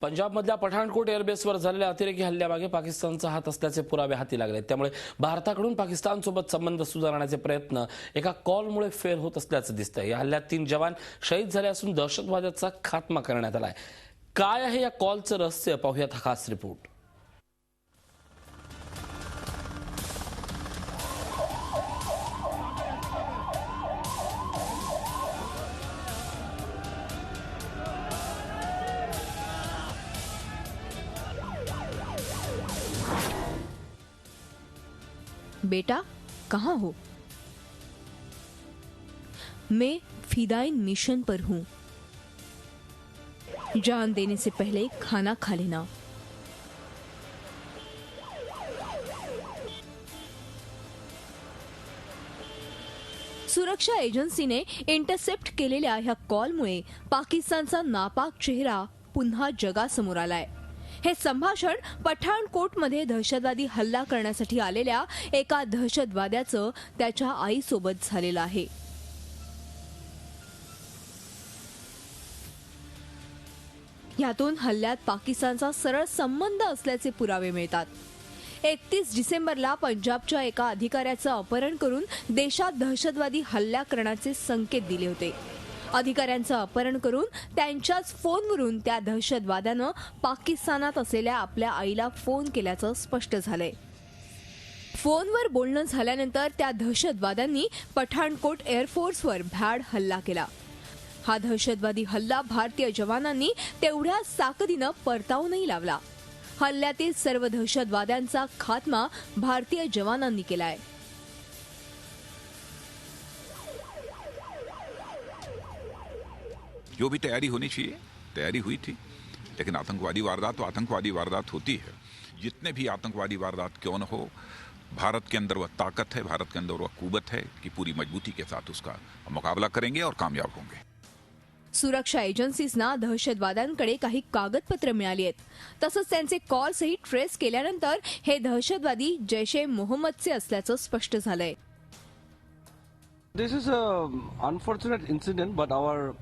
पंजाबमधल्या पठाणकोट एअरबेसवर झालेल्या अतिरेकी हल्ल्यामागे पाकिस्तानचा हात असल्याचे पुरावे हाती लागले। त्यामुळे भारताकडून पाकिस्तानसोबत संबंध सुधारण्याचे प्रयत्न एका कॉलमुळे फेल होत असल्याचे दिसतंय। या हल्ल्यात 3 जवान शहीद झाले असून दहशतवादाचा खात्मा करण्यात आलाय। काय आहे या कॉलचं रहस्य, पाहूयात हा खास रिपोर्ट। बेटा, कहाँ हो? मैं फिदाइन मिशन पर हूं। जान देने से पहले खाना खा लेना। सुरक्षा एजन्सीने इंटरसेप्ट केलेल्या ह्या कॉलमुळे पाकिस्तानचा नापाक चेहरा पुन्हा जगासमोर आलाय। हे संभाषण पठाणकोटमध्ये दहशतवादी हल्ला करण्यासाठी आलेल्या एका दहशतवाद्याचं त्याच्या आईसोबत झालेलं आहे। यातून हल्ल्यात पाकिस्तानचा सरळ संबंध असल्याचे पुरावे मिळतात। 31 डिसेंबरला पंजाबच्या एका अधिकाऱ्याचं अपहरण करून देशात दहशतवादी हल्ला करण्याचे संकेत दिले होते। अधिकाऱ्यांचं अपहरण करून त्यांच्याच फोनवरून त्या दहशतवाद्यानं पाकिस्तानात असलेल्या आपल्या आईला फोन केल्याचं स्पष्ट झालंय। फोनवर बोलणं झाल्यानंतर त्या दहशतवाद्यांनी पठाणकोट एअरफोर्सवर भ्याड हल्ला केला। हा दहशतवादी हल्ला भारतीय जवानांनी तेवढ्याच ताकदीनं परतावूनही लावला। हल्ल्यातील सर्व दहशतवाद्यांचा खात्मा भारतीय जवानांनी केलाय। जो भी तैयारी होनी चाहिए तैयारी हुई थी, लेकिन आतंकवादी वारदात तो आतंकवादी वारदात होती है। जितने भी आतंकवादी वारदात क्यों न हो, भारत के अंदर वह ताकत है, भारत के अंदर वह कुवत है कि पूरी मजबूती के साथ उसका मुकाबला करेंगे और कामयाब होंगे। सुरक्षा एजन्सीजना दहशतवाद्यांकडे काही कागदपत्र मिळाली आहेत। तसंच त्यांचे कॉल्सही ट्रेस केल्यानंतर हे दहशतवादी जैश-ए मोहम्मदचे असल्याचं स्पष्ट झालंय। This is an unfortunate incident, but our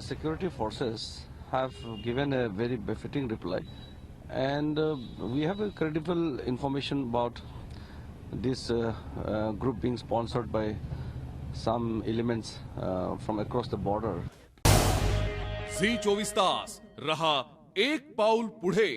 security forces have given a very befitting reply, and we have a credible information about this group being sponsored by some elements from across the border. Zee 24 Taas रहा एक पाऊल पुढे।